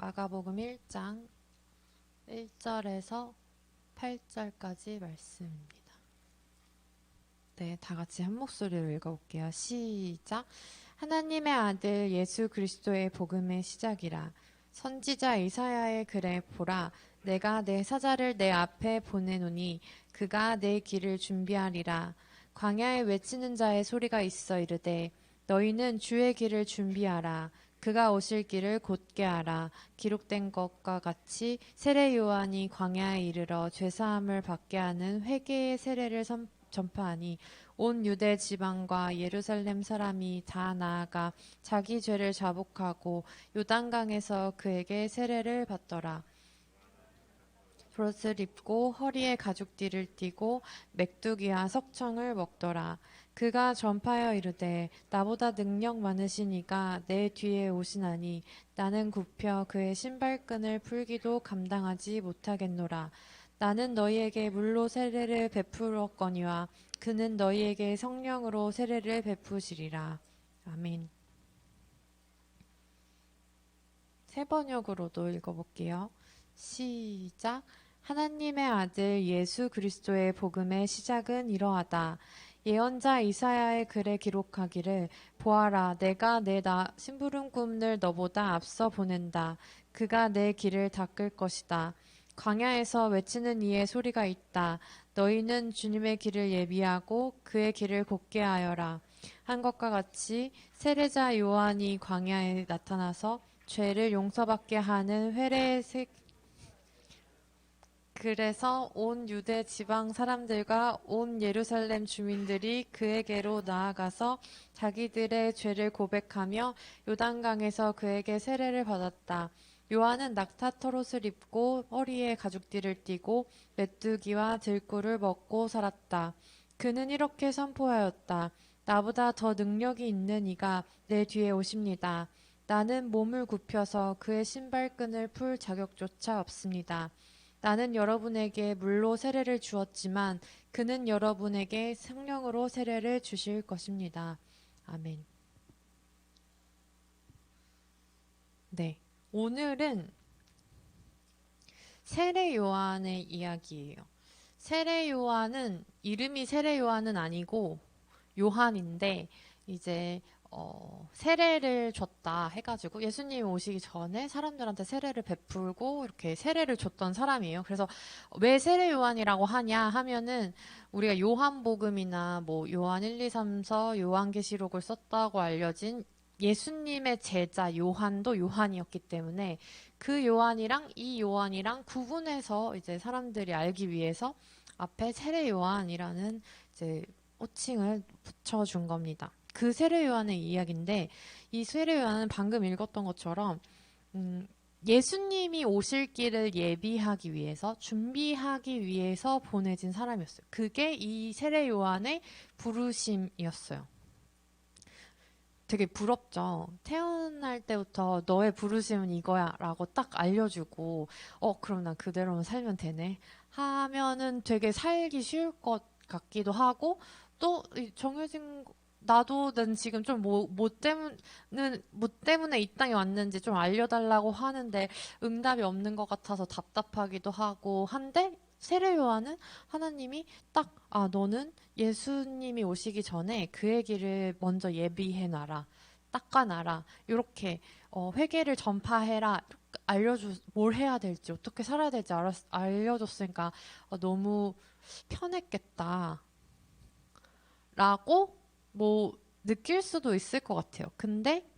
마가복음 1장 1절에서 8절까지 말씀입니다. 네, 다 같이 한 목소리로 읽어볼게요. 시작. 하나님의 아들 예수 그리스도의 복음의 시작이라. 선지자 이사야의 글에 보라, 내가 내 사자를 내 앞에 보내노니 그가 내 길을 준비하리라. 광야에 외치는 자의 소리가 있어 이르되 너희는 주의 길을 준비하라. 그가 오실 길을 곧게 하라. 기록된 것과 같이 세례 요한이 광야에 이르러 죄사함을 받게 하는 회개의 세례를 전파하니 온 유대 지방과 예루살렘 사람이 다 나아가 자기 죄를 자복하고 요단강에서 그에게 세례를 받더라. 봇을 입고 허리에 가죽띠를 띠고 메뚜기와 석청을 먹더라. 그가 전파하여 이르되 나보다 능력 많으신 이가 내 뒤에 오시나니 나는 굽혀 그의 신발끈을 풀기도 감당하지 못하겠노라. 나는 너희에게 물로 세례를 베풀었거니와 그는 너희에게 성령으로 세례를 베푸시리라. 아멘. 세 번역으로도 읽어볼게요. 시작. 하나님의 아들 예수 그리스도의 복음의 시작은 이러하다. 예언자 이사야의 글에 기록하기를 보아라, 내가 내 심부름꾼을 너보다 앞서 보낸다. 그가 내 길을 닦을 것이다. 광야에서 외치는 이의 소리가 있다. 너희는 주님의 길을 예비하고 그의 길을 곧게 하여라. 한 것과 같이 세례자 요한이 광야에 나타나서 죄를 용서받게 하는 회례의 그래서 온 유대 지방 사람들과 온 예루살렘 주민들이 그에게로 나아가서 자기들의 죄를 고백하며 요단강에서 그에게 세례를 받았다. 요한은 낙타털옷을 입고 허리에 가죽띠를 띠고 메뚜기와 들꿀을 먹고 살았다. 그는 이렇게 선포하였다. 나보다 더 능력이 있는 이가 내 뒤에 오십니다. 나는 몸을 굽혀서 그의 신발끈을 풀 자격조차 없습니다. 나는 여러분에게 물로 세례를 주었지만 그는 여러분에게 성령으로 세례를 주실 것입니다. 아멘. 네. 오늘은 세례 요한의 이야기예요. 세례 요한은 이름이 세례 요한은 아니고 요한인데 이제 세례를 줬다 해가지고 예수님이 오시기 전에 사람들한테 세례를 베풀고 이렇게 세례를 줬던 사람이에요. 그래서 왜 세례 요한이라고 하냐 하면은 우리가 요한복음이나 뭐 요한 1, 2, 3서 요한계시록을 썼다고 알려진 예수님의 제자 요한도 요한이었기 때문에 그 요한이랑 이 요한이랑 구분해서 이제 사람들이 알기 위해서 앞에 세례 요한이라는 이제 호칭을 붙여준 겁니다. 그 세례 요한의 이야기인데 이 세례 요한은 방금 읽었던 것처럼 예수님이 오실 길을 예비하기 위해서 준비하기 위해서 보내진 사람이었어요. 그게 이 세례 요한의 부르심이었어요. 되게 부럽죠. 태어날 때부터 너의 부르심은 이거야 라고 딱 알려주고 그럼 난 그대로만 살면 되네 하면은 되게 살기 쉬울 것 같기도 하고 또 정해진 나도 난 지금 좀 뭐 때문에 이 땅에 왔는지 좀 알려달라고 하는데 응답이 없는 것 같아서 답답하기도 하고 한데 세례 요한은 하나님이 딱 너는 예수님이 오시기 전에 그의 길을 먼저 예비해 놔라. 닦아놔라. 이렇게 회개를 전파해라. 뭘 해야 될지 어떻게 살아야 될지 알려줬으니까 너무 편했겠다. 라고 뭐 느낄 수도 있을 것 같아요. 근데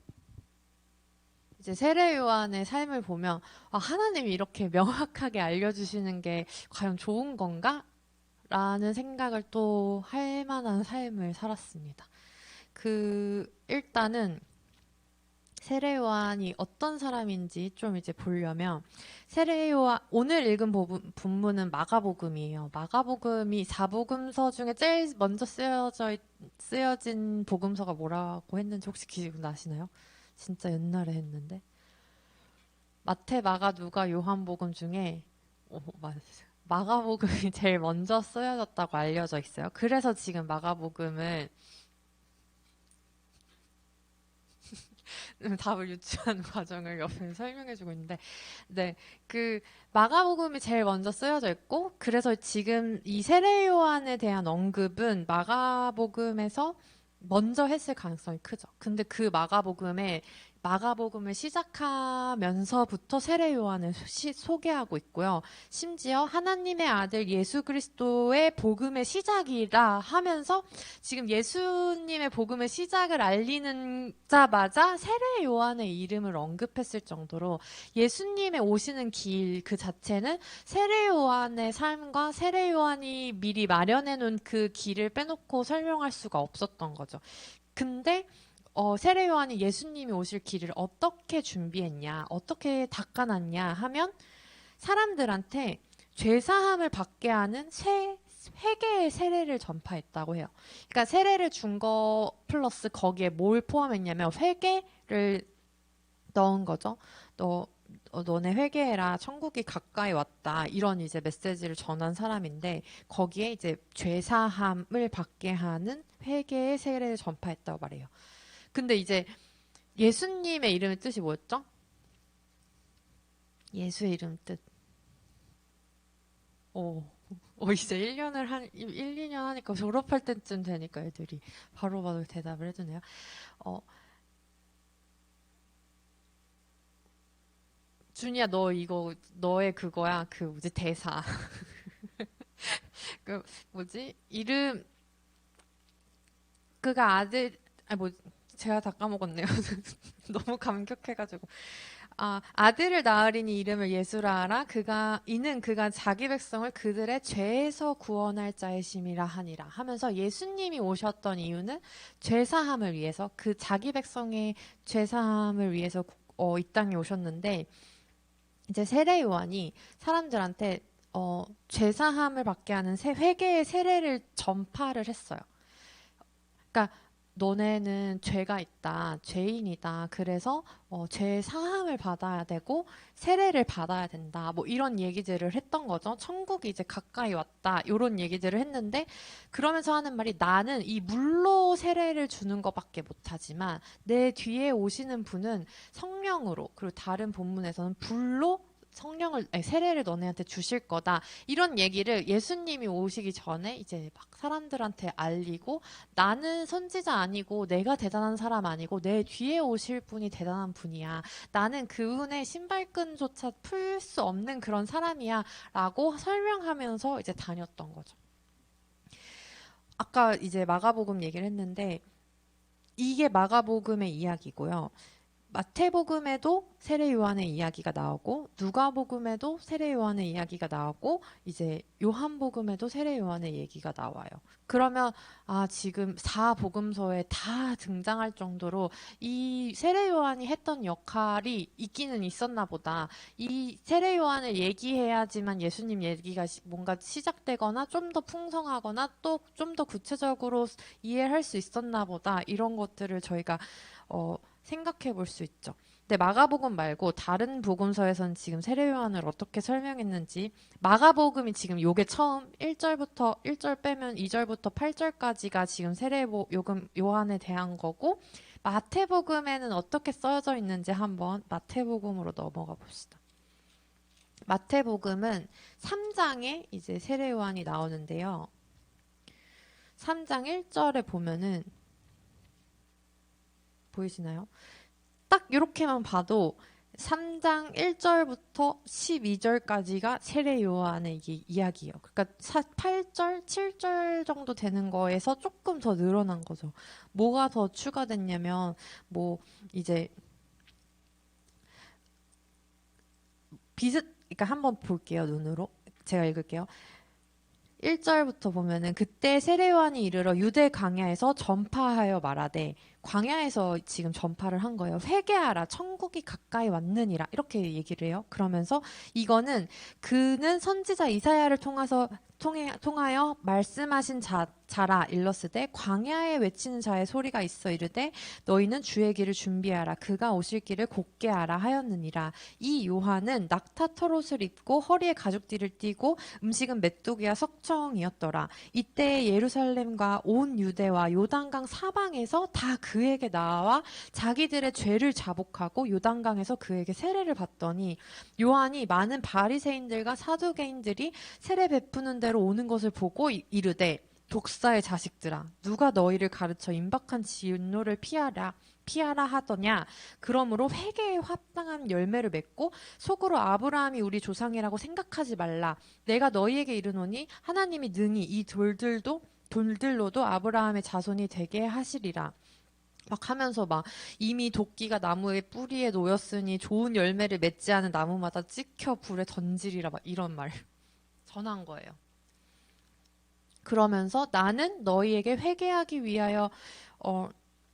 이제 세례 요한의 삶을 보면 하나님이 이렇게 명확하게 알려주시는 게 과연 좋은 건가? 라는 생각을 또 할 만한 삶을 살았습니다. 일단은 세례 요한이 어떤 사람인지 좀 이제 보려면 세례 요한 오늘 읽은 본문은 마가복음이에요. 마가복음이 사복음서 중에 제일 먼저 쓰여진 복음서가 뭐라고 했는지 혹시 기억나시나요? 진짜 옛날에 했는데 마태, 마가, 누가, 요한복음 중에 맞아요. 마가복음이 제일 먼저 쓰여졌다고 알려져 있어요. 그래서 지금 마가복음을 답을 유추하는 과정을 옆에 설명해주고 있는데, 네, 그 마가복음이 제일 먼저 쓰여져 있고, 그래서 지금 이 세례 요한에 대한 언급은 마가복음에서 먼저 했을 가능성이 크죠. 근데 그 마가복음을 시작하면서부터 세례 요한을 소개하고 있고요. 심지어 하나님의 아들 예수 그리스도의 복음의 시작이라 하면서 지금 예수님의 복음의 시작을 알리자마자 세례 요한의 이름을 언급했을 정도로 예수님의 오시는 길 그 자체는 세례 요한의 삶과 세례 요한이 미리 마련해 놓은 그 길을 빼놓고 설명할 수가 없었던 거죠. 근데 세례 요한이 예수님이 오실 길을 어떻게 준비했냐, 어떻게 닦아놨냐 하면 사람들한테 죄사함을 받게 하는 회개의 세례를 전파했다고 해요. 그러니까 세례를 준 거 플러스 거기에 뭘 포함했냐면 회개를 넣은 거죠. 너네 회개해라. 천국이 가까이 왔다. 이런 이제 메시지를 전한 사람인데 거기에 이제 죄사함을 받게 하는 회개의 세례를 전파했다고 말해요. 근데 이제 예수님의 이름의 뜻이 뭐였죠? 예수의 이름 뜻. 이제 2년 하니까 졸업할 때쯤 되니까 애들이 바로바로 대답을 해주네요. 준이야, 너 이거, 너의 그거야. 그, 뭐지, 대사. 그, 뭐지? 이름, 그가 제가 다 까먹었네요. 너무 감격해가지고. 아들을 낳으리니 이름을 예수라 하라. 이는 그가 자기 백성을 그들의 죄에서 구원할 자이심이라 하니라. 하면서 예수님이 오셨던 이유는 죄사함을 위해서, 그 자기 백성의 죄사함을 위해서 이 땅에 오셨는데, 이제 세례 요한이 사람들한테 죄사함을 받게 하는 회개의 세례를 전파를 했어요. 그러니까 너네는 죄가 있다, 죄인이다. 그래서 죄 사함을 받아야 되고 세례를 받아야 된다. 뭐 이런 얘기들을 했던 거죠. 천국이 이제 가까이 왔다. 이런 얘기들을 했는데 그러면서 하는 말이 나는 이 물로 세례를 주는 것밖에 못하지만 내 뒤에 오시는 분은 성령으로 그리고 다른 본문에서는 불로 세례를 너네한테 주실 거다. 이런 얘기를 예수님이 오시기 전에 이제 막 사람들한테 알리고 나는 선지자 아니고 내가 대단한 사람 아니고 내 뒤에 오실 분이 대단한 분이야. 나는 그분의 신발끈조차 풀 수 없는 그런 사람이야. 라고 설명하면서 이제 다녔던 거죠. 아까 이제 마가복음 얘기를 했는데 이게 마가복음의 이야기고요. 마태복음에도 세례 요한의 이야기가 나오고 누가복음에도 세례 요한의 이야기가 나오고 이제 요한복음에도 세례 요한의 얘기가 나와요. 그러면 지금 4복음서에 다 등장할 정도로 이 세례 요한이 했던 역할이 있기는 있었나 보다. 이 세례 요한을 얘기해야지만 예수님 얘기가 뭔가 시작되거나 좀 더 풍성하거나 또 좀 더 구체적으로 이해할 수 있었나 보다. 이런 것들을 저희가 생각해 볼 수 있죠. 근데 마가복음 말고 다른 복음서에서는 지금 세례 요한을 어떻게 설명했는지 마가복음이 지금 요게 처음 1절 빼면 2절부터 8절까지가 지금 요한에 대한 거고 마태복음에는 어떻게 써져 있는지 한번 마태복음으로 넘어가 봅시다. 마태복음은 3장에 이제 세례 요한이 나오는데요. 3장 1절에 보면은 보이시나요? 딱 이렇게만 봐도 3장 1절부터 12절까지가 세례 요한의 이야기예요. 그러니까 8절, 7절 정도 되는 거에서 조금 더 늘어난 거죠. 뭐가 더 추가됐냐면 뭐 이제 그러니까 한번 볼게요. 눈으로. 제가 읽을게요. 1절부터 보면은 그때 세례 요한이 이르러 유대 광야에서 전파하여 말하되 광야에서 지금 전파를 한 거예요. 회개하라 천국이 가까이 왔느니라 이렇게 얘기를 해요. 그러면서 이거는 그는 선지자 이사야를 통해서 통하여 말씀하신 자라 일렀으되 광야에 외치는 자의 소리가 있어 이르되 너희는 주의 길을 준비하라 그가 오실 길을 곧게 하라 하였느니라. 이 요한은 낙타 털옷을 입고 허리에 가죽띠를 띠고 음식은 메뚜기와 석청이었더라. 이때 예루살렘과 온 유대와 요단강 사방에서 다 그에게 나와 자기들의 죄를 자복하고 요단강에서 그에게 세례를 받더니 요한이 많은 바리새인들과 사두개인들이 세례 베푸는 대로 오는 것을 보고 이르되 독사의 자식들아 누가 너희를 가르쳐 임박한 진노를 피하라 하더냐. 그러므로 회개에 합당한 열매를 맺고 속으로 아브라함이 우리 조상이라고 생각하지 말라. 내가 너희에게 이르노니 하나님이 능히 이 돌들로도 아브라함의 자손이 되게 하시리라. 막 하면서 막 이미 도끼가 나무의 뿌리에 놓였으니 좋은 열매를 맺지 않은 나무마다 찍혀 불에 던지리라 막 이런 말 전한 거예요. 그러면서 나는 너희에게 회개하기 위하여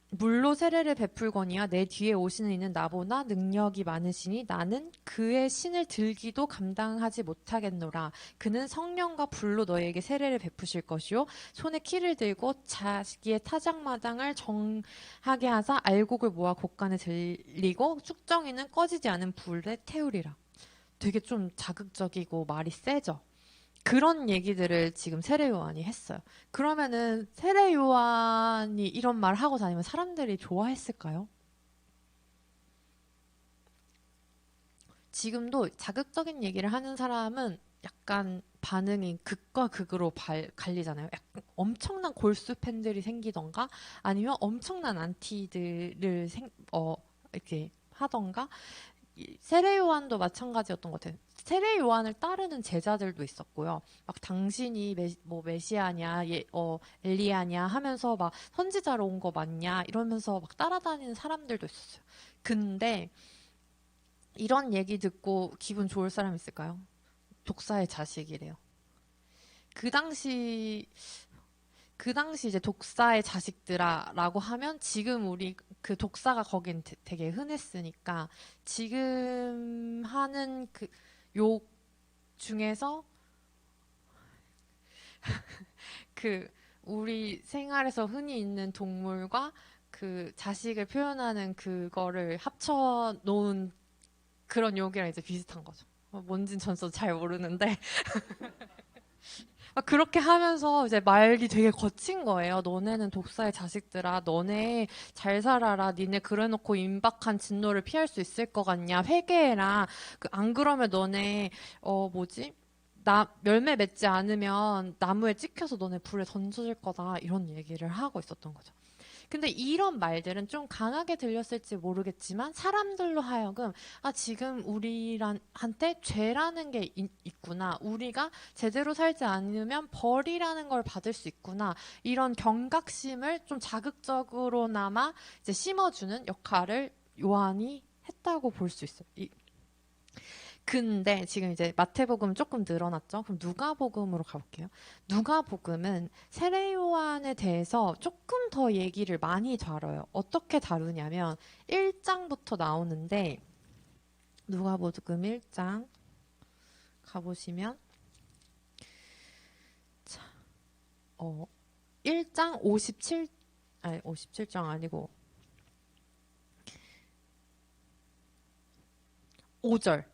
물로 세례를 베풀거니와 내 뒤에 오시는 이는 나보다 능력이 많으시니 나는 그의 신을 들기도 감당하지 못하겠노라. 그는 성령과 불로 너희에게 세례를 베푸실 것이요 손에 키를 들고 자기의 타작마당을 정하게 하사 알곡을 모아 곳간에 들리고 숙정이는 꺼지지 않은 불에 태우리라. 되게 좀 자극적이고 말이 세죠. 그런 얘기들을 지금 세례 요한이 했어요. 그러면은 세례 요한이 이런 말 하고 다니면 사람들이 좋아했을까요? 지금도 자극적인 얘기를 하는 사람은 약간 반응이 극과 극으로 갈리잖아요. 약간 엄청난 골수 팬들이 생기던가 아니면 엄청난 안티들을 이렇게 하던가. 세례 요한도 마찬가지였던 것 같아요. 세례 요한을 따르는 제자들도 있었고요. 막 당신이 메시아냐, 엘리야냐 하면서 막 선지자로 온 거 맞냐 이러면서 막 따라다니는 사람들도 있었어요. 근데 이런 얘기 듣고 기분 좋을 사람 있을까요? 독사의 자식이래요. 그 당시 이제 독사의 자식들아라고 하면 지금 우리 그 독사가 거긴 되게 흔했으니까 지금 하는 그 욕 중에서 그 우리 생활에서 흔히 있는 동물과 그 자식을 표현하는 그거를 합쳐 놓은 그런 욕이랑 이제 비슷한 거죠. 뭔진 전서 잘 모르는데 그렇게 하면서 이제 말이 되게 거친 거예요. 너네는 독사의 자식들아, 너네 잘 살아라. 니네 그래놓고 임박한 진노를 피할 수 있을 것 같냐? 회개해라. 안 그러면 너네 열매 맺지 않으면 나무에 찍혀서 너네 불에 던져질 거다. 이런 얘기를 하고 있었던 거죠. 근데 이런 말들은 좀 강하게 들렸을지 모르겠지만 사람들로 하여금 지금 우리한테 죄라는 게 있구나. 우리가 제대로 살지 않으면 벌이라는 걸 받을 수 있구나. 이런 경각심을 좀 자극적으로나마 이제 심어주는 역할을 요한이 했다고 볼 수 있어요. 근데 지금 이제 마태복음 조금 늘어났죠? 그럼 누가복음으로 가볼게요. 누가복음은 세례 요한에 대해서 조금 더 얘기를 많이 다뤄요. 어떻게 다루냐면 1장부터 나오는데 누가복음 1장 가보시면 1장 57장 아니고 5절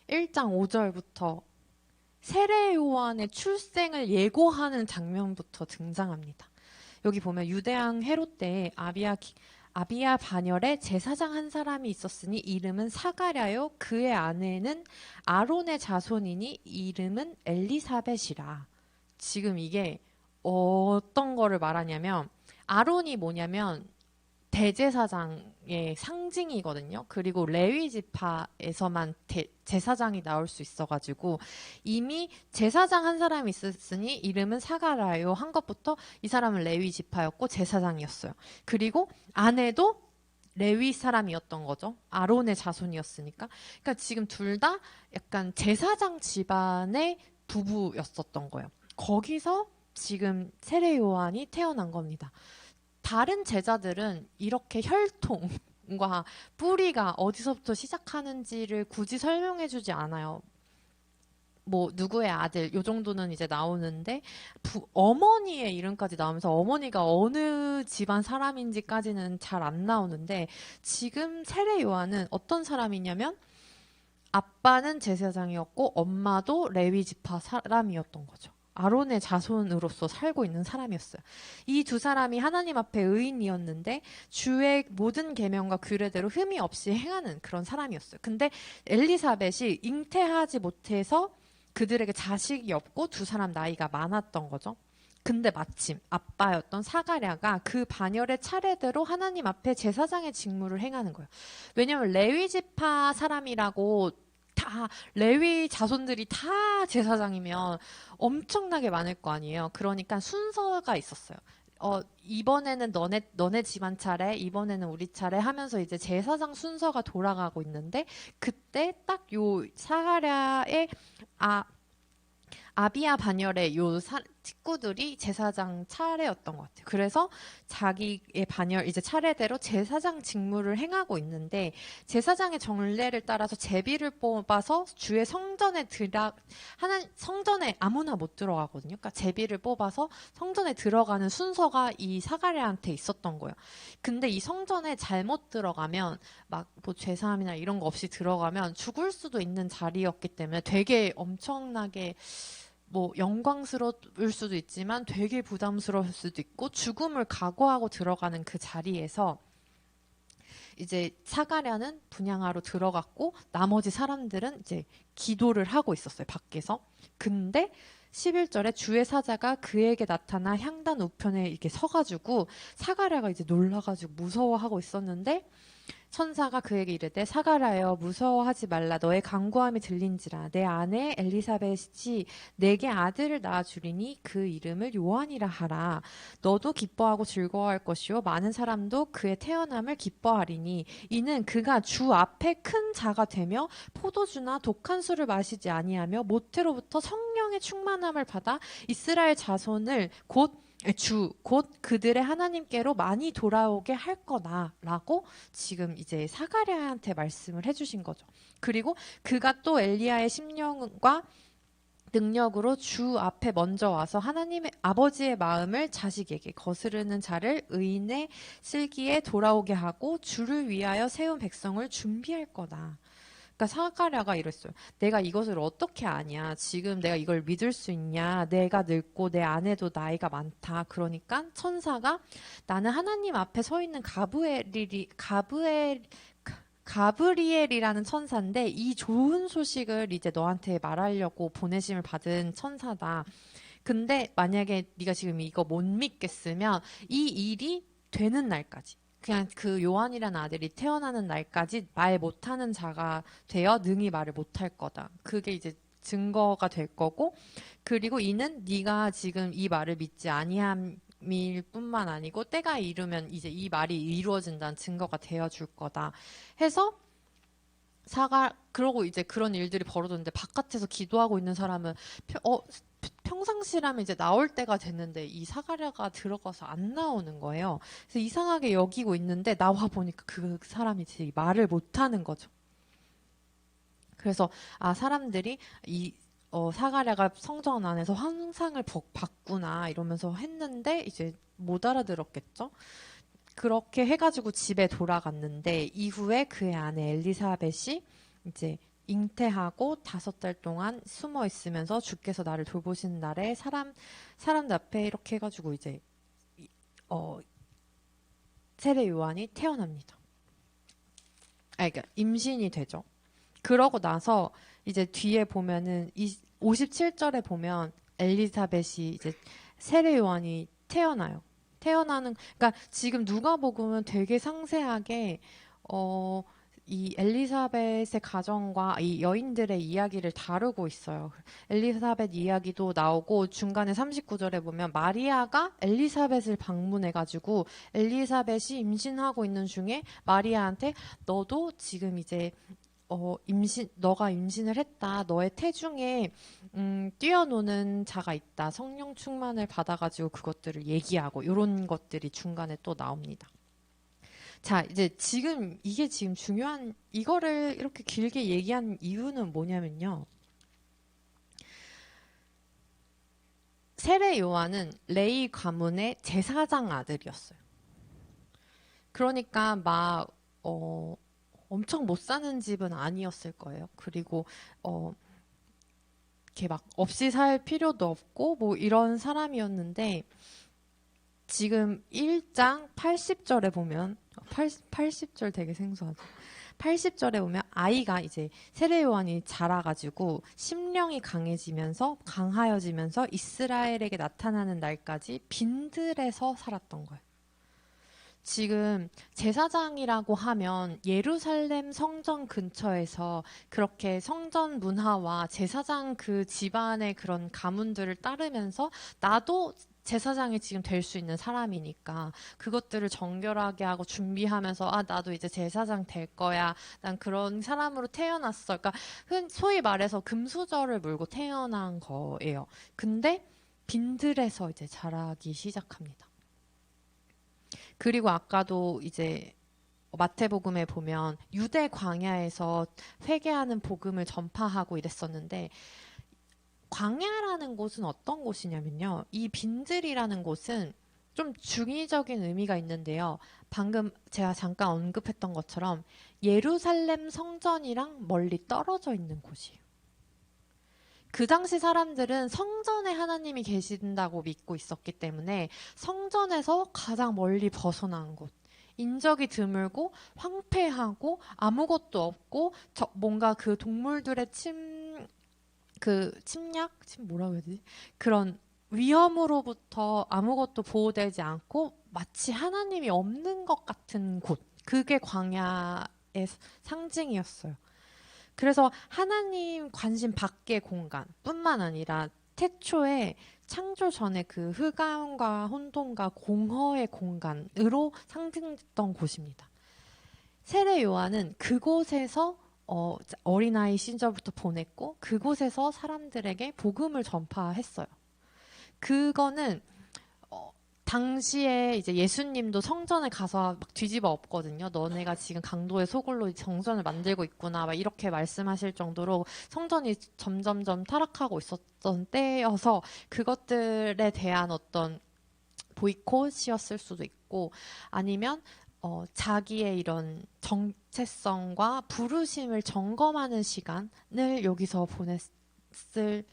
1장 5절부터 세례 요한의 출생을 예고하는 장면부터 등장합니다. 여기 보면 유대왕 헤롯 때에 아비야 반열에 제사장 한 사람이 있었으니 이름은 사가랴요 그의 아내는 아론의 자손이니 이름은 엘리사벳이라. 지금 이게 어떤 거를 말하냐면 아론이 뭐냐면 대제사장의 상징이거든요. 그리고 레위 지파에서만 제사장이 나올 수 있어가지고 이미 제사장 한 사람이 있었으니 이름은 사가랴요 한 것부터 이 사람은 레위 지파였고 제사장이었어요. 그리고 아내도 레위 사람이었던 거죠. 아론의 자손이었으니까. 그러니까 지금 둘 다 약간 제사장 집안의 부부였었던 거예요. 거기서 지금 세례 요한이 태어난 겁니다. 다른 제자들은 이렇게 혈통과 뿌리가 어디서부터 시작하는지를 굳이 설명해주지 않아요. 뭐 누구의 아들 요 정도는 이제 나오는데 어머니의 이름까지 나오면서 어머니가 어느 집안 사람인지까지는 잘 안 나오는데 지금 세례 요한은 어떤 사람이냐면 아빠는 제사장이었고 엄마도 레위 지파 사람이었던 거죠. 아론의 자손으로서 살고 있는 사람이었어요. 이 두 사람이 하나님 앞에 의인이었는데 주의 모든 계명과 규례대로 흠이 없이 행하는 그런 사람이었어요. 근데 엘리사벳이 잉태하지 못해서 그들에게 자식이 없고 두 사람 나이가 많았던 거죠. 근데 마침 아빠였던 사가랴가 그 반열의 차례대로 하나님 앞에 제사장의 직무를 행하는 거예요. 왜냐하면 레위 지파 사람이라고 다 레위 자손들이 다 제사장이면 엄청나게 많을 거 아니에요. 그러니까 순서가 있었어요. 이번에는 너네 집안 차례, 이번에는 우리 차례 하면서 이제 제사장 순서가 돌아가고 있는데 그때 딱 요 사가랴의 아비야 반열의 요 식구들이 제사장 차례였던 것 같아요. 그래서 자기의 반열 이제 차례대로 제사장 직무를 행하고 있는데 제사장의 정례를 따라서 제비를 뽑아서 주의 성전에 성전에 아무나 못 들어가거든요. 그러니까 제비를 뽑아서 성전에 들어가는 순서가 이 사가랴한테 있었던 거예요. 근데 이 성전에 잘못 들어가면 막 뭐 죄사함이나 이런 거 없이 들어가면 죽을 수도 있는 자리였기 때문에 되게 엄청나게 뭐 영광스러울 수도 있지만 되게 부담스러울 수도 있고 죽음을 각오하고 들어가는 그 자리에서 이제 사가랴는 분향하러 들어갔고 나머지 사람들은 이제 기도를 하고 있었어요, 밖에서. 근데 11절에 주의 사자가 그에게 나타나 향단 우편에 이렇게 서가지고 사가랴가 이제 놀라가지고 무서워하고 있었는데 천사가 그에게 이르되 사가랴여 무서워하지 말라 너의 간구함이 들린지라 내 아내 엘리사벳이 내게 아들을 낳아주리니 그 이름을 요한이라 하라 너도 기뻐하고 즐거워할 것이요 많은 사람도 그의 태어남을 기뻐하리니 이는 그가 주 앞에 큰 자가 되며 포도주나 독한 술을 마시지 아니하며 모태로부터 성령의 충만함을 받아 이스라엘 자손을 곧 그들의 하나님께로 많이 돌아오게 할 거다라고 지금 이제 사가랴한테 말씀을 해주신 거죠. 그리고 그가 또 엘리야의 심령과 능력으로 주 앞에 먼저 와서 하나님의 아버지의 마음을 자식에게 거스르는 자를 의인의 슬기에 돌아오게 하고 주를 위하여 세운 백성을 준비할 거다. 그러니까 사가랴가 이랬어요. 내가 이것을 어떻게 아냐? 지금 내가 이걸 믿을 수 있냐? 내가 늙고 내 아내도 나이가 많다. 그러니까 천사가 나는 하나님 앞에 서 있는 가브리엘이라는 천사인데 이 좋은 소식을 이제 너한테 말하려고 보내심을 받은 천사다. 근데 만약에 네가 지금 이거 못 믿겠으면 이 일이 되는 날까지 그냥 그 요한이라는 아들이 태어나는 날까지 말 못하는 자가 되어 능히 말을 못할 거다. 그게 이제 증거가 될 거고 그리고 이는 네가 지금 이 말을 믿지 아니함일 뿐만 아니고 때가 이르면 이제 이 말이 이루어진다는 증거가 되어줄 거다 해서 그러고 이제 그런 일들이 벌어졌는데 바깥에서 기도하고 있는 사람은 평상시라면 이제 나올 때가 됐는데 이 사가랴가 들어가서 안 나오는 거예요. 그래서 이상하게 여기고 있는데 나와 보니까 그 사람이 진짜 말을 못하는 거죠. 그래서 사람들이 사가랴가 성전 안에서 환상을 봤구나 이러면서 했는데 이제 못 알아들었겠죠. 그렇게 해가지고 집에 돌아갔는데 이후에 그의 아내 엘리사벳이 이제 잉태하고 5달 동안 숨어 있으면서 주께서 나를 돌보시는 날에 사람들 앞에 이렇게 해가지고 이제 세례 요한이 태어납니다. 그러니까 임신이 되죠. 그러고 나서 이제 뒤에 보면은 57절에 보면 엘리사벳이 이제 세례 요한이 태어나요. 그러니까 지금 누가복음은 되게 상세하게 이 엘리사벳의 가정과 이 여인들의 이야기를 다루고 있어요. 엘리사벳 이야기도 나오고 중간에 39절에 보면 마리아가 엘리사벳을 방문해가지고 엘리사벳이 임신하고 있는 중에 마리아한테 너도 지금 이제 너가 임신을 했다. 너의 태중에 뛰어노는 자가 있다. 성령 충만을 받아가지고 그것들을 얘기하고 이런 것들이 중간에 또 나옵니다. 자, 이제 이게 지금 중요한 이거를 이렇게 길게 얘기한 이유는 뭐냐면요. 세례 요한은 레위 가문의 제사장 아들이었어요. 그러니까 막 엄청 못 사는 집은 아니었을 거예요. 그리고 이렇게 막 없이 살 필요도 없고 뭐 이런 사람이었는데 지금 1장 80절에 보면 80절 되게 생소하죠. 80절에 보면 아이가 이제 세례 요한이 자라가지고 심령이 강하여지면서 이스라엘에게 나타나는 날까지 빈들에서 살았던 거예요. 지금 제사장이라고 하면 예루살렘 성전 근처에서 그렇게 성전 문화와 제사장 그 집안의 그런 가문들을 따르면서 나도 제사장이 지금 될 수 있는 사람이니까 그것들을 정결하게 하고 준비하면서 아 나도 이제 제사장 될 거야. 난 그런 사람으로 태어났어. 그러니까 소위 말해서 금수저를 물고 태어난 거예요. 근데 빈들에서 이제 자라기 시작합니다. 그리고 아까도 이제 마태복음에 보면 유대 광야에서 회개하는 복음을 전파하고 이랬었는데 광야라는 곳은 어떤 곳이냐면요. 이 빈들이라는 곳은 좀 중의적인 의미가 있는데요. 방금 제가 잠깐 언급했던 것처럼 예루살렘 성전이랑 멀리 떨어져 있는 곳이에요. 그 당시 사람들은 성전에 하나님이 계신다고 믿고 있었기 때문에 성전에서 가장 멀리 벗어난 곳. 인적이 드물고 황폐하고 아무것도 없고 뭔가 그 동물들의 침략? 뭐라고 해야 되지? 그런 위험으로부터 아무것도 보호되지 않고 마치 하나님이 없는 것 같은 곳. 그게 광야의 상징이었어요. 그래서 하나님 관심 밖의 공간뿐만 아니라 태초에 창조 전에 그 흑암과 혼돈과 공허의 공간으로 상징됐던 곳입니다. 세례 요한은 그곳에서 어린아이 시절부터 보냈고 그곳에서 사람들에게 복음을 전파했어요. 그거는 당시에 이제 예수님도 성전에 가서 막 뒤집어 엎거든요. 너네가 지금 강도의 소굴로 정전을 만들고 있구나. 막 이렇게 말씀하실 정도로 성전이 점점점 타락하고 있었던 때여서 그것들에 대한 어떤 보이콧이었을 수도 있고 아니면 자기의 이런 정체성과 부르심을 점검하는 시간을 여기서 보냈을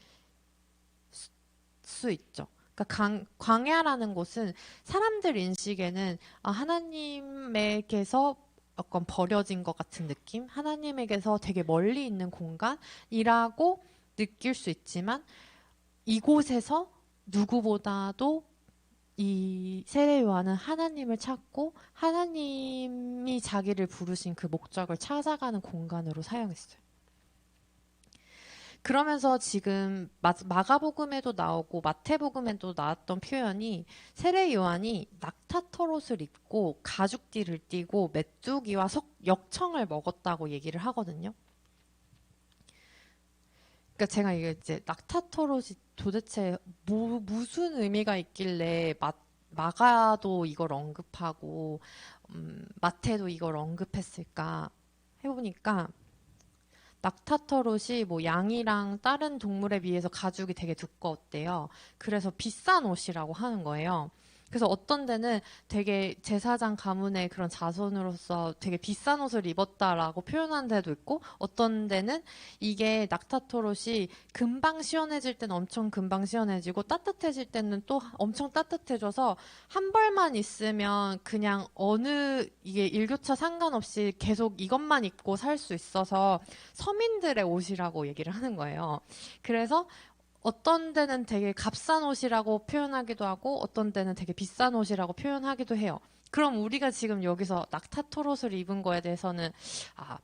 수 있죠. 그러니까 광야라는 곳은 사람들 인식에는 하나님에게서 약간 버려진 것 같은 느낌, 하나님에게서 되게 멀리 있는 공간이라고 느낄 수 있지만 이곳에서 누구보다도 이 세례 요한은 하나님을 찾고 하나님이 자기를 부르신 그 목적을 찾아가는 공간으로 사용했어요. 그러면서 지금 마가복음에도 나오고 마태복음에도 나왔던 표현이 세례 요한이 낙타털옷을 입고 가죽띠를 띠고 메뚜기와 역청을 먹었다고 얘기를 하거든요. 그러니까 제가 이제 낙타털옷이 도대체 무슨 의미가 있길래 마가도 이걸 언급하고 마태도 이걸 언급했을까 해보니까 낙타털옷이 뭐 양이랑 다른 동물에 비해서 가죽이 되게 두꺼웠대요. 그래서 비싼 옷이라고 하는 거예요. 그래서 어떤 데는 되게 제사장 가문의 그런 자손으로서 되게 비싼 옷을 입었다라고 표현한 데도 있고 어떤 데는 이게 낙타털옷이 금방 시원해질 때는 엄청 금방 시원해지고 따뜻해질 때는 또 엄청 따뜻해져서 한 벌만 있으면 그냥 이게 일교차 상관없이 계속 이것만 입고 살 수 있어서 서민들의 옷이라고 얘기를 하는 거예요. 그래서 어떤 데는 되게 값싼 옷이라고 표현하기도 하고 어떤 데는 되게 비싼 옷이라고 표현하기도 해요. 그럼 우리가 지금 여기서 낙타털옷을 입은 거에 대해서는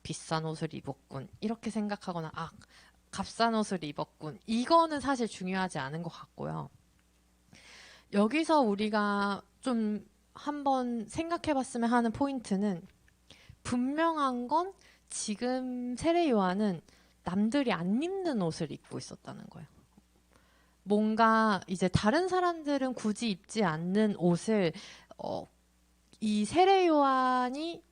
비싼 옷을 입었군 이렇게 생각하거나 값싼 옷을 입었군 이거는 사실 중요하지 않은 것 같고요. 여기서 우리가 좀 한번 생각해봤으면 하는 포인트는 분명한 건 지금 세례 요한은 남들이 안 입는 옷을 입고 있었다는 거예요. 뭔가 이제 다른 사람들은 굳이 입지 않는 옷을 이 세례 요한이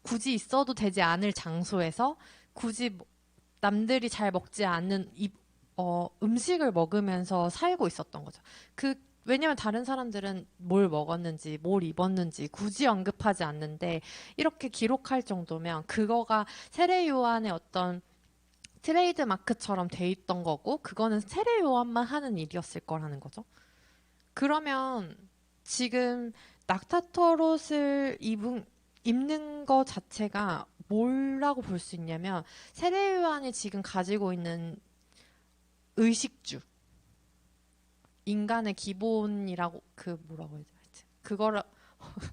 굳이 있어도 되지 않을 장소에서 굳이 남들이 잘 먹지 않는 음식을 먹으면서 살고 있었던 거죠. 왜냐면 다른 사람들은 뭘 먹었는지, 뭘 입었는지 굳이 언급하지 않는데 이렇게 기록할 정도면 그거가 세례 요한의 어떤 트레이드 마크처럼 돼 있던 거고 그거는 세례 요한만 하는 일이었을 거라는 거죠. 그러면 지금 낙타털옷을 입는 거 자체가 뭐라고 볼 수 있냐면 세례 요한이 지금 가지고 있는 의식주, 인간의 기본이라고 뭐라고 해야 되지? 그거를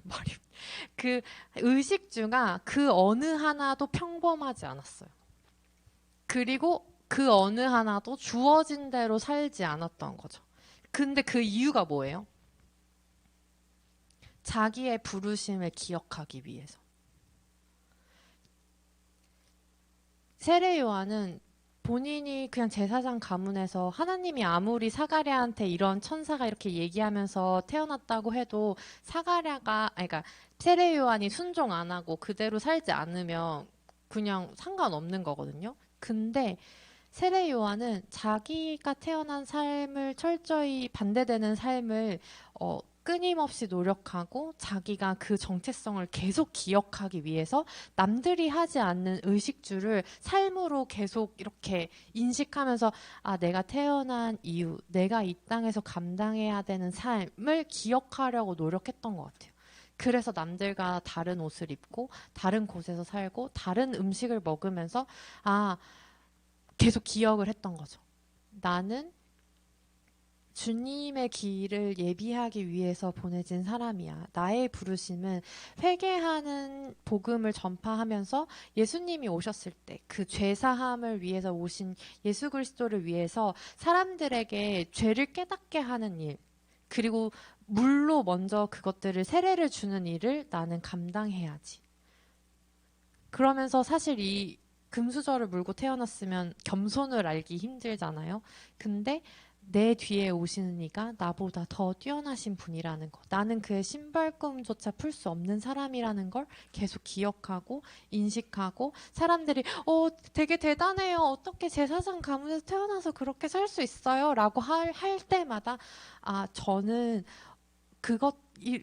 말이 그 의식주가 그 어느 하나도 평범하지 않았어요. 그리고 그 어느 하나도 주어진 대로 살지 않았던 거죠. 근데 그 이유가 뭐예요? 자기의 부르심을 기억하기 위해서. 세례 요한은 본인이 그냥 제사장 가문에서 하나님이 아무리 사가랴한테 이런 천사가 이렇게 얘기하면서 태어났다고 해도 그러니까 세례 요한이 순종 안 하고 그대로 살지 않으면 그냥 상관없는 거거든요. 근데 세례 요한은 자기가 태어난 삶을 철저히 반대되는 삶을 끊임없이 노력하고 자기가 그 정체성을 계속 기억하기 위해서 남들이 하지 않는 의식주를 삶으로 계속 이렇게 인식하면서 내가 태어난 이유, 내가 이 땅에서 감당해야 되는 삶을 기억하려고 노력했던 것 같아요. 그래서 남들과 다른 옷을 입고 다른 곳에서 살고 다른 음식을 먹으면서 계속 기억을 했던 거죠. 나는 주님의 길을 예비하기 위해서 보내진 사람이야. 나의 부르심은 회개하는 복음을 전파하면서 예수님이 오셨을 때 그 죄사함을 위해서 오신 예수 그리스도를 위해서 사람들에게 죄를 깨닫게 하는 일, 그리고 물로 먼저 그것들을 세례를 주는 일을 나는 감당해야지. 그러면서 사실 이 금수저를 물고 태어났으면 겸손을 알기 힘들잖아요. 근데 내 뒤에 오시는 이가 나보다 더 뛰어나신 분이라는 거. 나는 그의 신발끈조차 풀 수 없는 사람이라는 걸 계속 기억하고 인식하고 사람들이 되게 대단해요. 어떻게 제사장 가문에서 태어나서 그렇게 살 수 있어요? 라고 할 때마다 저는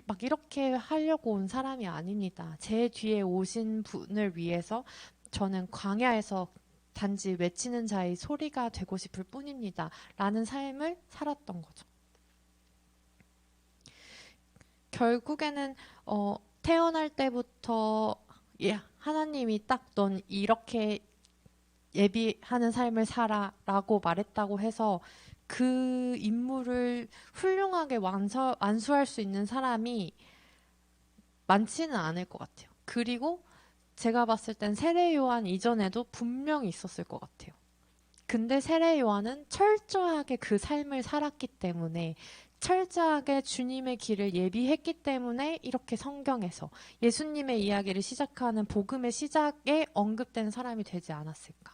막 이렇게 하려고 온 사람이 아닙니다. 제 뒤에 오신 분을 위해서 저는 광야에서 단지 외치는 자의 소리가 되고 싶을 뿐입니다. 라는 삶을 살았던 거죠. 결국에는 태어날 때부터 하나님이 딱 넌 이렇게 예비하는 삶을 살아 라고 말했다고 해서 그 임무를 훌륭하게 완수할 수 있는 사람이 많지는 않을 것 같아요. 그리고 제가 봤을 땐 세례 요한 이전에도 분명히 있었을 것 같아요. 근데 세례 요한은 철저하게 그 삶을 살았기 때문에 철저하게 주님의 길을 예비했기 때문에 이렇게 성경에서 예수님의 이야기를 시작하는 복음의 시작에 언급된 사람이 되지 않았을까.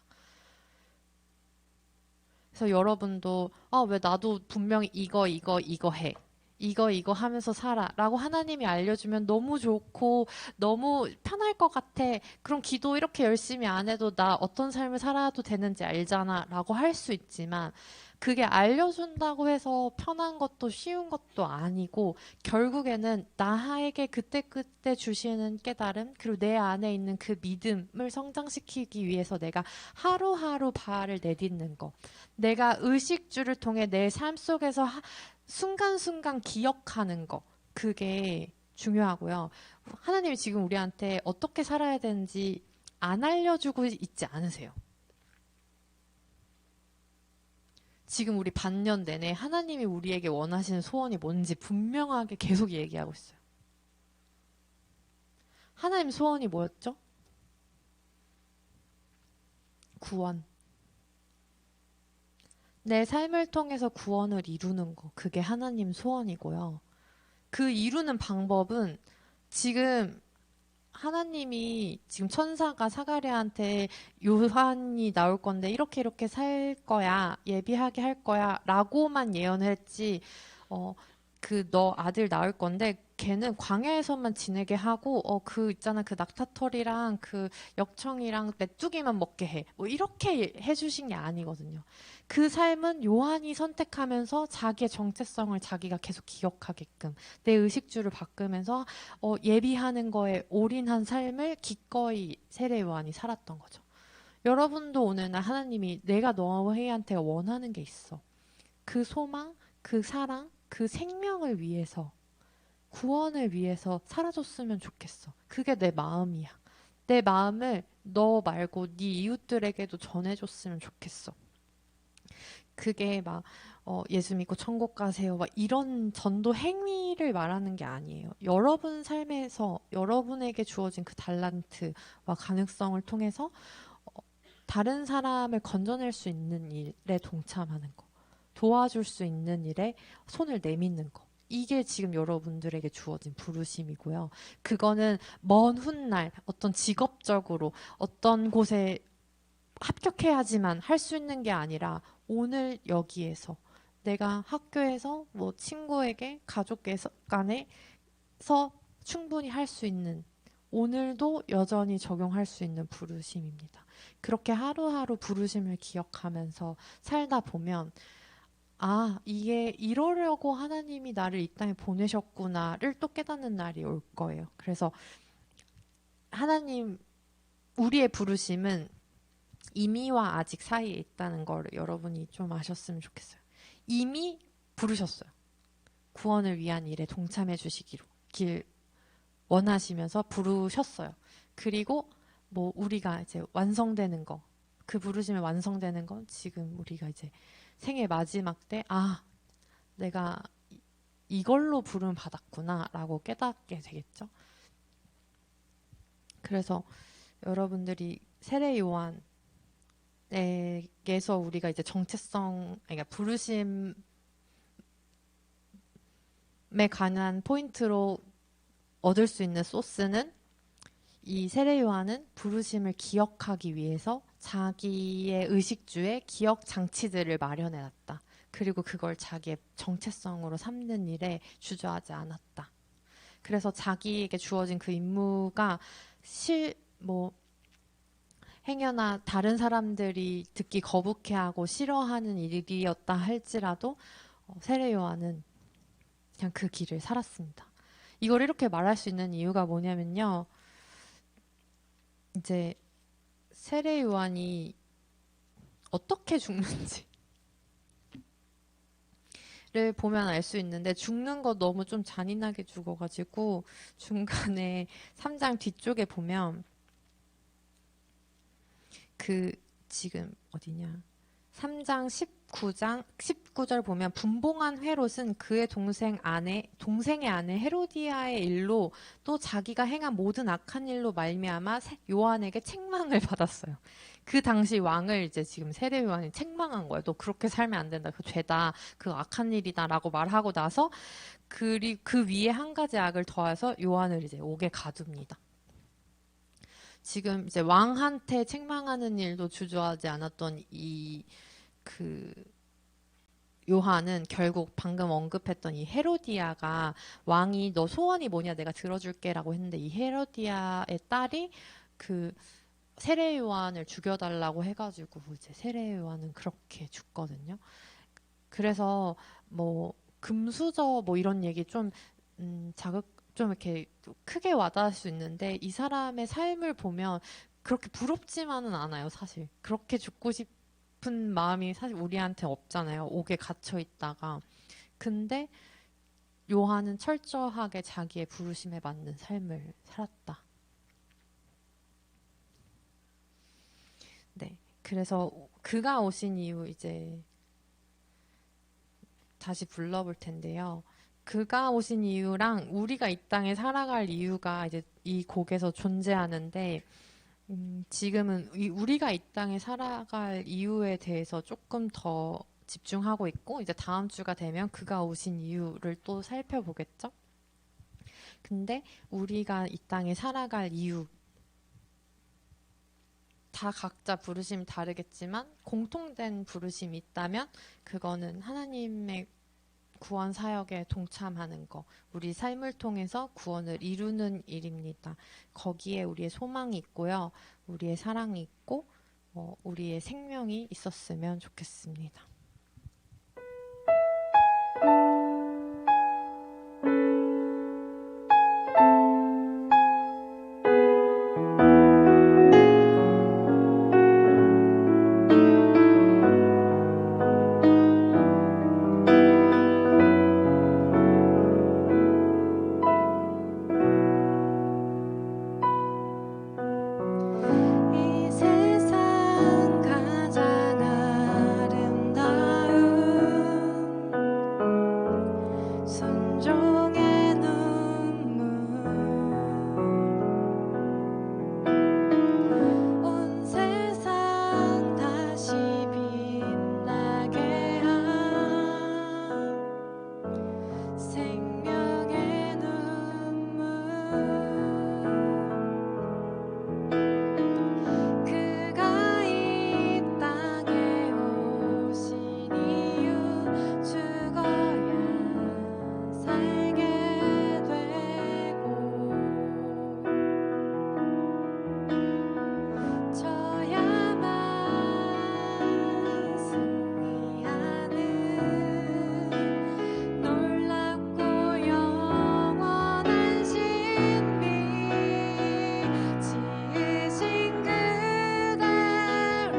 그래서 여러분도 왜 나도 분명히 이거 해. 이거 하면서 살아 라고 하나님이 알려주면 너무 좋고 너무 편할 것 같아. 그럼 기도 이렇게 열심히 안 해도 나 어떤 삶을 살아도 되는지 알잖아 라고 할 수 있지만 그게 알려준다고 해서 편한 것도 쉬운 것도 아니고 결국에는 나에게 그때그때 주시는 깨달음 그리고 내 안에 있는 그 믿음을 성장시키기 위해서 내가 하루하루 발을 내딛는 거 내가 의식주를 통해 내 삶 속에서 순간순간 기억하는 거 그게 중요하고요. 하나님이 지금 우리한테 어떻게 살아야 되는지 안 알려주고 있지 않으세요. 지금 우리 반년 내내 하나님이 우리에게 원하시는 소원이 뭔지 분명하게 계속 얘기하고 있어요. 하나님 소원이 뭐였죠? 구원. 내 삶을 통해서 구원을 이루는 거. 그게 하나님 소원이고요. 그 이루는 방법은 지금 하나님이 지금 천사가 사가랴한테 요한이 나올 건데 이렇게 살 거야. 예비하게 할 거야. 라고만 예언을 했지. 그 너 아들 낳을 건데 걔는 광야에서만 지내게 하고 그 있잖아 그 낙타털이랑 그 역청이랑 메뚜기만 먹게 해. 뭐 이렇게 해주신 게 아니거든요. 그 삶은 요한이 선택하면서 자기의 정체성을 자기가 계속 기억하게끔 내 의식주를 바꾸면서 예비하는 거에 올인한 삶을 기꺼이 세례 요한이 살았던 거죠. 여러분도 오늘날 하나님이 내가 너희한테 원하는 게 있어. 그 소망, 그 사랑, 그 생명을 위해서, 구원을 위해서 살아줬으면 좋겠어. 그게 내 마음이야. 내 마음을 너 말고 네 이웃들에게도 전해줬으면 좋겠어. 그게 막 예수 믿고 천국 가세요. 막 이런 전도 행위를 말하는 게 아니에요. 여러분 삶에서 여러분에게 주어진 그 달란트와 가능성을 통해서 다른 사람을 건져낼 수 있는 일에 동참하는 거. 도와줄 수 있는 일에 손을 내미는 거. 이게 지금 여러분들에게 주어진 부르심이고요. 그거는 먼 훗날 어떤 직업적으로 어떤 곳에 합격해야지만 할 수 있는 게 아니라 오늘 여기에서 내가 학교에서 뭐 친구에게 가족 간에서 충분히 할 수 있는 오늘도 여전히 적용할 수 있는 부르심입니다. 그렇게 하루하루 부르심을 기억하면서 살다 보면 이게 이러려고 하나님이 나를 이 땅에 보내셨구나를 또 깨닫는 날이 올 거예요. 그래서 하나님, 우리의 부르심은 이미와 아직 사이에 있다는 걸 여러분이 좀 아셨으면 좋겠어요. 이미 부르셨어요. 구원을 위한 일에 동참해 주시기로 길 원하시면서 부르셨어요. 그리고 뭐 우리가 이제 완성되는 거, 그 부르심이 완성되는 건 지금 우리가 이제 생애 마지막 때 내가 이걸로 부름 받았구나라고 깨닫게 되겠죠. 그래서 여러분들이 세례 요한에게서 우리가 이제 정체성, 그러니까 부르심에 관한 포인트로 얻을 수 있는 소스는 이 세례 요한은 부르심을 기억하기 위해서 자기의 의식주에 기억 장치들을 마련해 놨다. 그리고 그걸 자기의 정체성으로 삼는 일에 주저하지 않았다. 그래서 자기에게 주어진 그 임무가 행여나 다른 사람들이 듣기 거북해하고 싫어하는 일이었다 할지라도 세례 요한은 그냥 그 길을 살았습니다. 이걸 이렇게 말할 수 있는 이유가 뭐냐면요. 이제 세례 요한이 어떻게 죽는지를 보면 알 수 있는데 죽는 거 너무 좀 잔인하게 죽어가지고 중간에 3장 뒤쪽에 보면 그 지금 어디냐 3장 19절 보면 분봉한 헤롯은 그의 동생의 아내 헤로디아의 일로 또 자기가 행한 모든 악한 일로 말미암아 요한에게 책망을 받았어요. 그 당시 왕을 이제 지금 세례 요한이 책망한 거예요. 너 그렇게 살면 안 된다. 그 죄다. 그 악한 일이다라고 말하고 나서 그 위에 한 가지 악을 더해서 요한을 이제 옥에 가둡니다. 지금 이제 왕한테 책망하는 일도 주저하지 않았던 그 요한은 결국 방금 언급했던 이 헤로디아가 왕이 너 소원이 뭐냐 내가 들어줄게라고 했는데 이 헤로디아의 딸이 그 세례 요한을 죽여달라고 해가지고 이제 세례 요한은 그렇게 죽거든요. 그래서 뭐 금수저 뭐 이런 얘기 좀 좀 이렇게 크게 와닿을 수 있는데 이 사람의 삶을 보면 그렇게 부럽지만은 않아요, 사실. 그렇게 죽고 싶은 마음이 사실 우리한테 없잖아요. 옥에 갇혀 있다가. 근데 요한은 철저하게 자기의 부르심에 맞는 삶을 살았다. 네. 그래서 그가 오신 이후 이제 다시 불러볼 텐데요. 그가 오신 이유랑 우리가 이 땅에 살아갈 이유가 이제 이 곡에서 존재하는데 지금은 우리가 이 땅에 살아갈 이유에 대해서 조금 더 집중하고 있고 이제 다음 주가 되면 그가 오신 이유를 또 살펴보겠죠. 근데 우리가 이 땅에 살아갈 이유 다 각자 부르심이 다르겠지만 공통된 부르심이 있다면 그거는 하나님의 구원 사역에 동참하는 거, 우리 삶을 통해서 구원을 이루는 일입니다. 거기에 우리의 소망이 있고요, 우리의 사랑이 있고, 우리의 생명이 있었으면 좋겠습니다. 이 세상 가장 아름다운 순종의 눈물 온 세상 다시 빛나게 한 생명의 눈물 그가 이 땅에 오신 이유 죽어야 살게 되고 져야만 승리하는 놀랍고 영원한 신비 지으신 그대로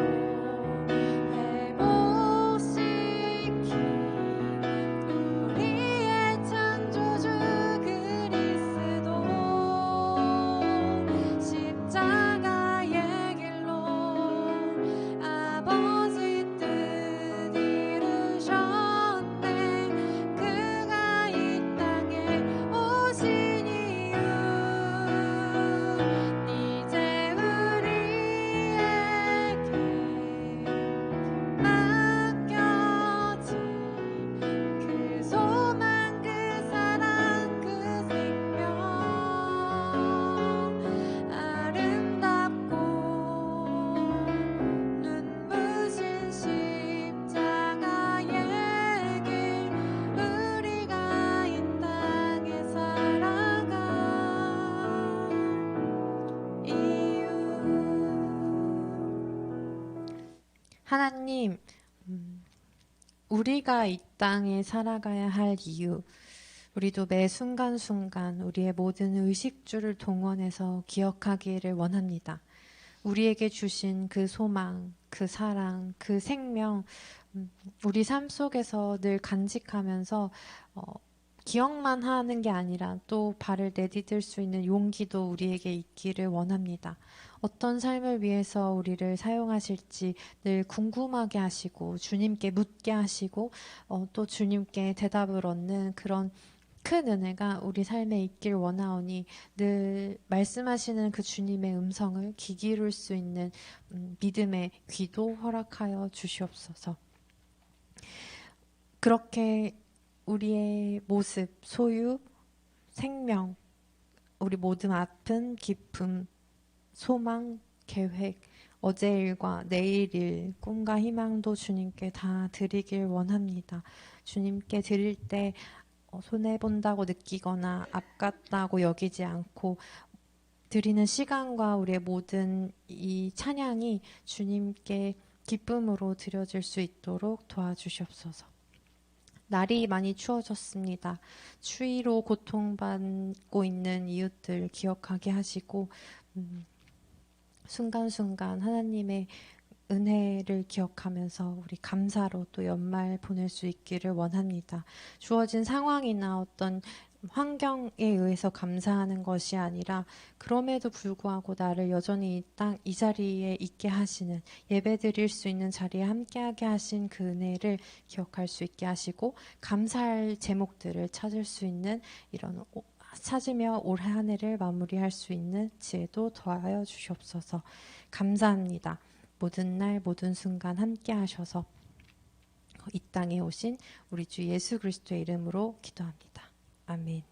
회복시킨 우리의 창조주 그리스도 십자가의 길로 아버지 뜻 이루셨네 그가 이 땅에 오신 이유 이제 우리에게 맡겨진 그 소망 그 사랑 그 생명 아름답고 눈부신 십자가의 길 우리가 이 땅에 살아간 이유 하나님, 우리가 이 땅에 살아가야 할 이유, 우리도 매 순간순간 우리의 모든 의식주를 동원해서 기억하기를 원합니다. 우리에게 주신 그 소망, 그 사랑, 그 생명, 우리 삶 속에서 늘 간직하면서 기억만 하는 게 아니라 또 발을 내디딜 수 있는 용기도 우리에게 있기를 원합니다. 어떤 삶을 위해서 우리를 사용하실지 늘 궁금하게 하시고 주님께 묻게 하시고 또 주님께 대답을 얻는 그런 큰 은혜가 우리 삶에 있길 원하오니 늘 말씀하시는 그 주님의 음성을 귀 기울일 수 있는 믿음의 귀도 허락하여 주시옵소서. 그렇게 우리의 모습, 소유, 생명, 우리 모든 아픈, 기쁨, 소망, 계획, 어제 일과 내일 일, 꿈과 희망도 주님께 다 드리길 원합니다. 주님께 드릴 때 손해본다고 느끼거나 아깝다고 여기지 않고 드리는 시간과 우리의 모든 이 찬양이 주님께 기쁨으로 드려질 수 있도록 도와주시옵소서. 날이 많이 추워졌습니다. 추위로 고통받고 있는 이웃들 기억하게 하시고 순간순간 하나님의 은혜를 기억하면서 우리 감사로 또 연말 보낼 수 있기를 원합니다. 주어진 상황이나 어떤 환경에 의해서 감사하는 것이 아니라 그럼에도 불구하고 나를 여전히 이 자리에 있게 하시는 예배 드릴 수 있는 자리에 함께하게 하신 그 은혜를 기억할 수 있게 하시고 감사할 제목들을 찾을 수 있는 이런 찾으며 올해 한 해를 마무리할 수 있는 지혜도 더하여 주시옵소서. 감사합니다. 모든 날 모든 순간 함께 하셔서 이 땅에 오신 우리 주 예수 그리스도의 이름으로 기도합니다. 아멘.